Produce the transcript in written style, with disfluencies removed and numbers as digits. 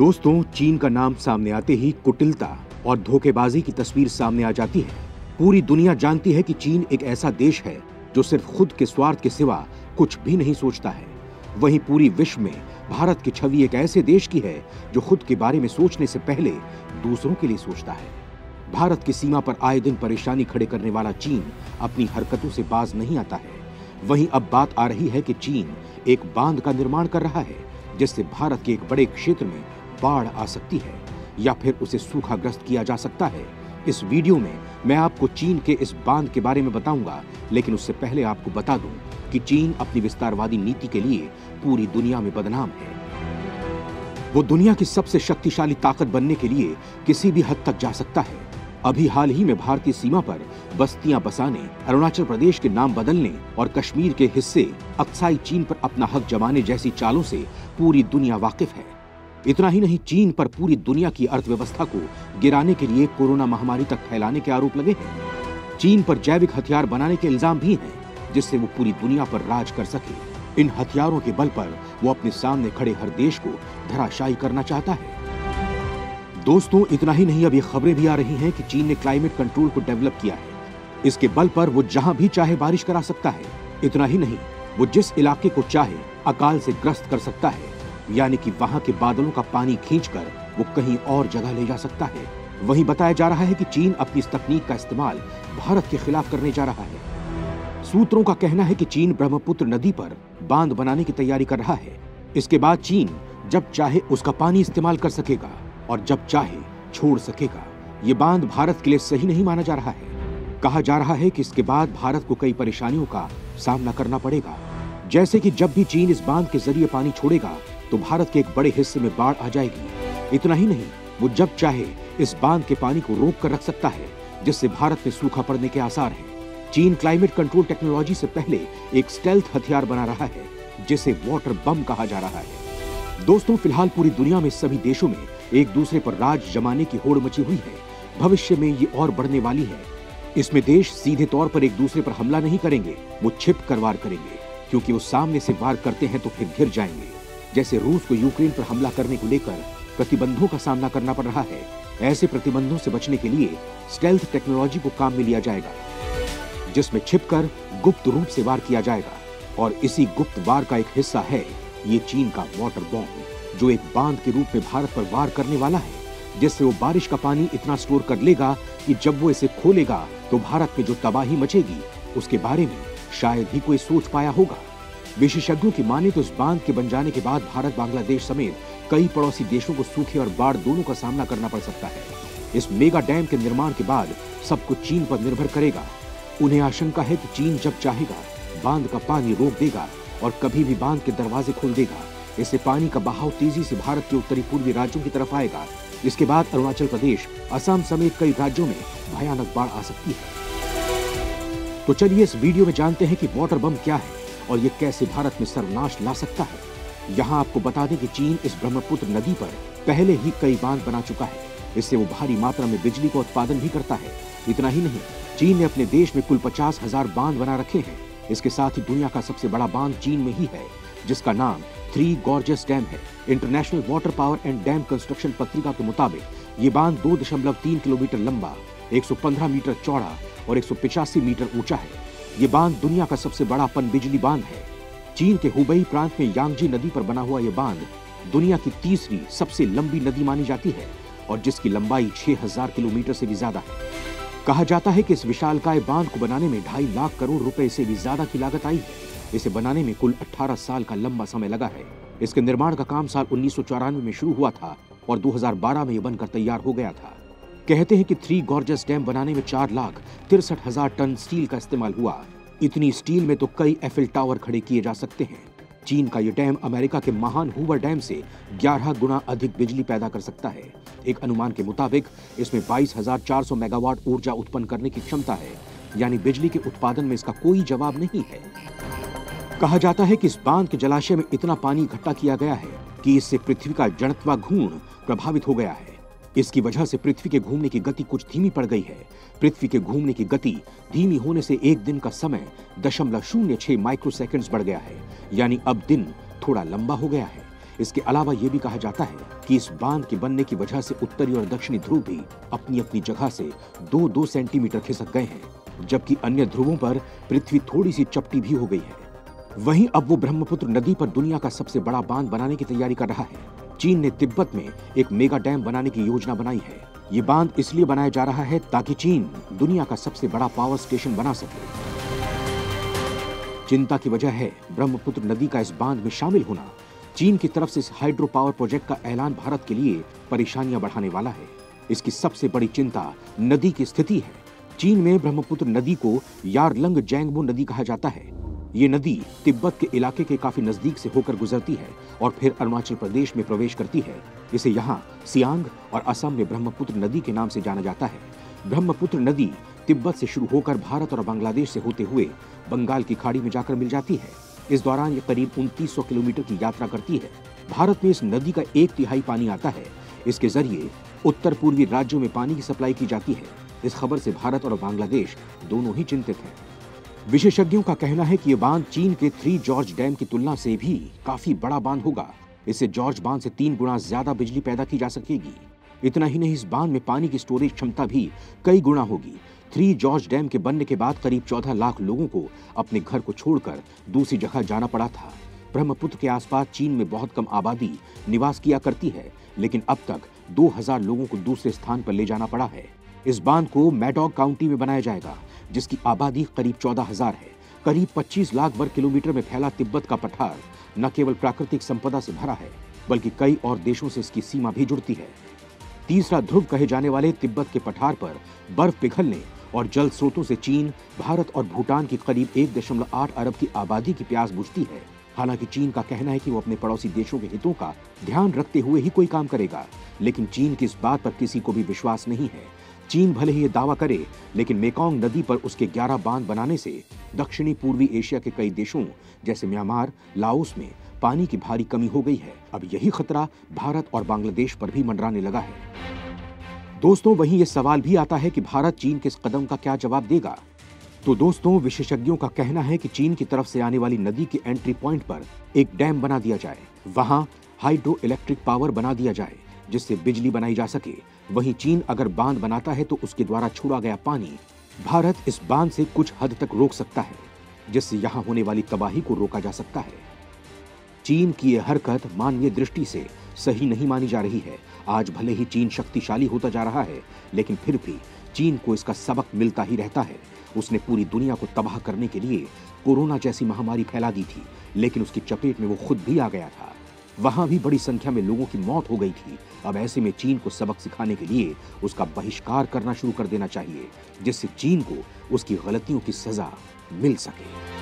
दोस्तों, चीन का नाम सामने आते ही कुटिलता और धोखेबाजी की तस्वीर सामने आ जाती है। पूरी दुनिया जानती है कि चीन एक ऐसा देश है जो सिर्फ खुद के स्वार्थ के सिवा कुछ भी नहीं सोचता है। वहीं पूरी विश्व में भारत की छवि एक ऐसे देश की है जो खुद के बारे में सोचने से पहले दूसरों के लिए सोचता है। भारत की सीमा पर आए दिन परेशानी खड़े करने वाला चीन अपनी हरकतों से बाज नहीं आता है। वहीं अब बात आ रही है कि चीन एक बांध का निर्माण कर रहा है जिससे भारत के एक बड़े क्षेत्र में बाढ़ आ सकती है या फिर उसे सूखाग्रस्त किया जा सकता है। इस वीडियो में मैं आपको चीन के इस बांध के बारे में बताऊंगा, लेकिन उससे पहले आपको बता दूं कि चीन अपनी विस्तारवादी नीति के लिए पूरी दुनिया में बदनाम है। वो दुनिया की सबसे शक्तिशाली ताकत बनने के लिए किसी भी हद तक जा सकता है। अभी हाल ही में भारतीय सीमा पर बस्तियां बसाने, अरुणाचल प्रदेश के नाम बदलने और कश्मीर के हिस्से अक्साई चीन पर अपना हक जमाने जैसी चालों से पूरी दुनिया वाकिफ है। इतना ही नहीं, चीन पर पूरी दुनिया की अर्थव्यवस्था को गिराने के लिए कोरोना महामारी तक फैलाने के आरोप लगे हैं। चीन पर जैविक हथियार बनाने के इल्जाम भी हैं, जिससे वो पूरी दुनिया पर राज कर सके। इन हथियारों के बल पर वो अपने सामने खड़े हर देश को धराशायी करना चाहता है। दोस्तों, इतना ही नहीं, अब ये खबरें भी आ रही हैं कि चीन ने क्लाइमेट कंट्रोल को डेवलप किया है। इसके बल पर वो जहां भी चाहे बारिश करा सकता है। इतना ही नहीं, वो जिस इलाके को चाहे अकाल से ग्रस्त कर सकता है, यानी कि वहां के बादलों का पानी खींचकर वो कहीं और जगह ले जा सकता है। वहीं बताया जा रहा है कि चीन अपनी इस तकनीक का इस्तेमाल भारत के खिलाफ करने जा रहा है। सूत्रों का कहना है कि चीन ब्रह्मपुत्र नदी पर बांध बनाने की तैयारी कर रहा है। इसके बाद चीन जब चाहे उसका पानी इस्तेमाल कर सकेगा और जब चाहे छोड़ सकेगा। ये बांध भारत के लिए सही नहीं माना जा रहा है। कहा जा रहा है कि इसके बाद भारत को कई परेशानियों का सामना करना पड़ेगा, जैसे कि जब भी चीन इस बांध के जरिए पानी छोड़ेगा तो भारत के एक बड़े हिस्से में बाढ़ आ जाएगी। इतना ही नहीं, वो जब चाहे इस बांध के पानी को रोक कर रख सकता है, जिससे भारत में सूखा पड़ने के आसार हैं। चीन क्लाइमेट कंट्रोल टेक्नोलॉजी से पहले एक स्टेल्थ हथियार बना रहा है जिसे वाटर बम कहा जा रहा है। दोस्तों, फिलहाल पूरी दुनिया में सभी देशों में एक दूसरे पर राज जमाने की होड़ मची हुई है। भविष्य में ये और बढ़ने वाली है। इसमें देश सीधे तौर पर एक दूसरे पर हमला नहीं करेंगे, वो छिप कर वार करेंगे, क्योंकि वो सामने से वार करते हैं तो फिर घिर जाएंगे। जैसे रूस को यूक्रेन पर हमला करने को लेकर प्रतिबंधों का सामना करना पड़ रहा है, ऐसे प्रतिबंधों से बचने के लिए स्टेल्थ टेक्नोलॉजी को काम में लिया जाएगा, जिसमें छिपकर गुप्त रूप से वार किया जाएगा। और इसी गुप्त वार का एक हिस्सा है ये चीन का वाटर बॉम्ब, जो एक बांध के रूप में भारत पर वार करने वाला है, जिससे वो बारिश का पानी इतना स्टोर कर लेगा कि जब वो इसे खोलेगा तो भारत में जो तबाही मचेगी उसके बारे में शायद ही कोई सोच पाया होगा। विशेषज्ञों की माने तो इस बांध के बन जाने के बाद भारत, बांग्लादेश समेत कई पड़ोसी देशों को सूखे और बाढ़ दोनों का सामना करना पड़ सकता है। इस मेगा डैम के निर्माण के बाद सब कुछ चीन पर निर्भर करेगा। उन्हें आशंका है कि चीन जब चाहेगा बांध का पानी रोक देगा और कभी भी बांध के दरवाजे खोल देगा। इससे पानी का बहाव तेजी से भारत के उत्तरी पूर्वी राज्यों की तरफ आएगा। इसके बाद अरुणाचल प्रदेश, असम समेत कई राज्यों में भयानक बाढ़ आ सकती है। तो चलिए इस वीडियो में जानते हैं कि वाटर बम क्या है और ये कैसे भारत में सर्वनाश ला सकता है। यहाँ आपको बता दें कि चीन इस ब्रह्मपुत्र नदी पर पहले ही कई बांध बना चुका है। इससे वो भारी मात्रा में बिजली का उत्पादन भी करता है। इतना ही नहीं, चीन ने अपने देश में कुल 50,000 बांध बना रखे हैं। इसके साथ ही दुनिया का सबसे बड़ा बांध चीन में ही है, जिसका नाम थ्री गॉर्जेस डैम है। International water power and dam construction पत्रिका के मुताबिक ये बांध 2.3 किलोमीटर लंबा, 115 मीटर चौड़ा और 185 मीटर ऊंचा है। ये बांध दुनिया का सबसे बड़ा पनबिजली बांध है। चीन के हुबई प्रांत में यांगजी नदी पर बना हुआ ये बांध दुनिया की तीसरी सबसे लंबी नदी मानी जाती है और जिसकी लंबाई 6000 किलोमीटर से भी ज्यादा है। कहा जाता है कि इस विशालकाय बांध को बनाने में 2.5 लाख करोड़ रुपए से भी ज्यादा की लागत आई है। इसे बनाने में कुल 18 साल का लंबा समय लगा है। इसके निर्माण का काम साल 1994 में शुरू हुआ था और 2012 में यह बनकर तैयार हो गया था। कहते हैं कि थ्री गॉर्जेस डैम बनाने में 4,63,000 टन स्टील का इस्तेमाल हुआ। इतनी स्टील में तो कई एफिल टावर खड़े किए जा सकते हैं। चीन का यह डैम अमेरिका के महान हूवर डैम से 11 गुना अधिक बिजली पैदा कर सकता है। एक अनुमान के मुताबिक इसमें 22,400 मेगावाट ऊर्जा उत्पन्न करने की क्षमता है, यानी बिजली के उत्पादन में इसका कोई जवाब नहीं है। कहा जाता है कि इस बांध के जलाशय में इतना पानी इकट्ठा किया गया है कि इससे पृथ्वी का जड़त्वाघूर्ण प्रभावित हो गया है। इसकी वजह से पृथ्वी के घूमने की गति कुछ धीमी पड़ गई है। पृथ्वी के घूमने की गति धीमी होने से एक दिन का समय 0.06 माइक्रोसेकंड्स बढ़ गया है, यानी अब दिन थोड़ा लंबा हो गया है। इसके अलावा यह भी कहा जाता है कि इस बांध के बनने की वजह से उत्तरी और दक्षिणी ध्रुव भी अपनी अपनी जगह से 2-2 सेंटीमीटर खिसक गए हैं, जबकि अन्य ध्रुवों पर पृथ्वी थोड़ी सी चपटी भी हो गई है। वहीं अब वो ब्रह्मपुत्र नदी पर दुनिया का सबसे बड़ा बांध बनाने की तैयारी कर रहा है। चीन ने तिब्बत में एक मेगा डैम बनाने की योजना बनाई है। ये बांध इसलिए बनाया जा रहा है ताकि चीन दुनिया का सबसे बड़ा पावर स्टेशन बना सके। चिंता की वजह है ब्रह्मपुत्र नदी का इस बांध में शामिल होना। चीन की तरफ से इस हाइड्रो पावर प्रोजेक्ट का ऐलान भारत के लिए परेशानियां बढ़ाने वाला है। इसकी सबसे बड़ी चिंता नदी की स्थिति है। चीन में ब्रह्मपुत्र नदी को यारलंग जैंगबो नदी कहा जाता है। ये नदी तिब्बत के इलाके के काफी नजदीक से होकर गुजरती है और फिर अरुणाचल प्रदेश में प्रवेश करती है। इसे यहाँ सियांग और असम में ब्रह्मपुत्र नदी के नाम से जाना जाता है। ब्रह्मपुत्र नदी तिब्बत से शुरू होकर भारत और बांग्लादेश से होते हुए बंगाल की खाड़ी में जाकर मिल जाती है। इस दौरान ये करीब 2900 किलोमीटर की यात्रा करती है। भारत में इस नदी का 1/3 पानी आता है। इसके जरिए उत्तर पूर्वी राज्यों में पानी की सप्लाई की जाती है। इस खबर से भारत और बांग्लादेश दोनों ही चिंतित हैं। विशेषज्ञों का कहना है कि यह बांध चीन के 3 जॉर्ज डैम की तुलना से भी काफी बड़ा बांध होगा। इससे जॉर्ज बांध से 3 गुना ज्यादा बिजली पैदा की जा सकेगी। इतना ही नहीं, इस बांध में पानी की स्टोरेज क्षमता भी कई गुना होगी। 3 जॉर्ज डैम के बनने के बाद करीब 14 लाख लोगों को अपने घर को छोड़कर दूसरी जगह जाना पड़ा था। ब्रह्मपुत्र के आसपास चीन में बहुत कम आबादी निवास किया करती है, लेकिन अब तक 2000 लोगों को दूसरे स्थान पर ले जाना पड़ा है। इस बांध को मैडॉग काउंटी में बनाया जाएगा, जिसकी आबादी करीब 14,000 है। करीब 25 लाख वर्ग किलोमीटर में फैला तिब्बत का पठार न केवल प्राकृतिक संपदा से भरा है, बल्कि कई और देशों से इसकी सीमा भी जुड़ती है। तीसरा ध्रुव कहे जाने वाले तिब्बत के पठार पर बर्फ पिघलने और जल स्रोतों से चीन, भारत और भूटान की करीब 1.8 अरब की आबादी की प्यास बुझती है। हालांकि चीन का कहना है कि वो अपने पड़ोसी देशों के हितों का ध्यान रखते हुए ही कोई काम करेगा, लेकिन चीन की इस बात पर किसी को भी विश्वास नहीं है। चीन भले ही ये दावा करे, लेकिन मेकोंग नदी पर उसके 11 बांध बनाने से दक्षिणी पूर्वी एशिया के कई देशों जैसे म्यांमार, लाओस में पानी की भारी कमी हो गई है। अब यही खतरा भारत और बांग्लादेश पर भी मंडराने लगा है। दोस्तों, वहीं ये सवाल भी आता है कि भारत चीन के इस कदम का क्या जवाब देगा। तो दोस्तों, विशेषज्ञों का कहना है कि चीन की तरफ से आने वाली नदी के एंट्री पॉइंट पर एक डैम बना दिया जाए, वहां हाइड्रो इलेक्ट्रिक पावर बना दिया जाए जिससे बिजली बनाई जा सके। वहीं चीन अगर बांध बनाता है तो उसके द्वारा छोड़ा गया पानी भारत इस बांध से कुछ हद तक रोक सकता है, जिससे यहां होने वाली तबाही को रोका जा सकता है। चीन की यह हरकत मानवीय दृष्टि से सही नहीं मानी जा रही है। आज भले ही चीन शक्तिशाली होता जा रहा है, लेकिन फिर भी चीन को इसका सबक मिलता ही रहता है। उसने पूरी दुनिया को तबाह करने के लिए कोरोना जैसी महामारी फैला दी थी, लेकिन उसकी चपेट में वो खुद भी आ गया था। वहां भी बड़ी संख्या में लोगों की मौत हो गई थी। अब ऐसे में चीन को सबक सिखाने के लिए उसका बहिष्कार करना शुरू कर देना चाहिए, जिससे चीन को उसकी गलतियों की सजा मिल सके।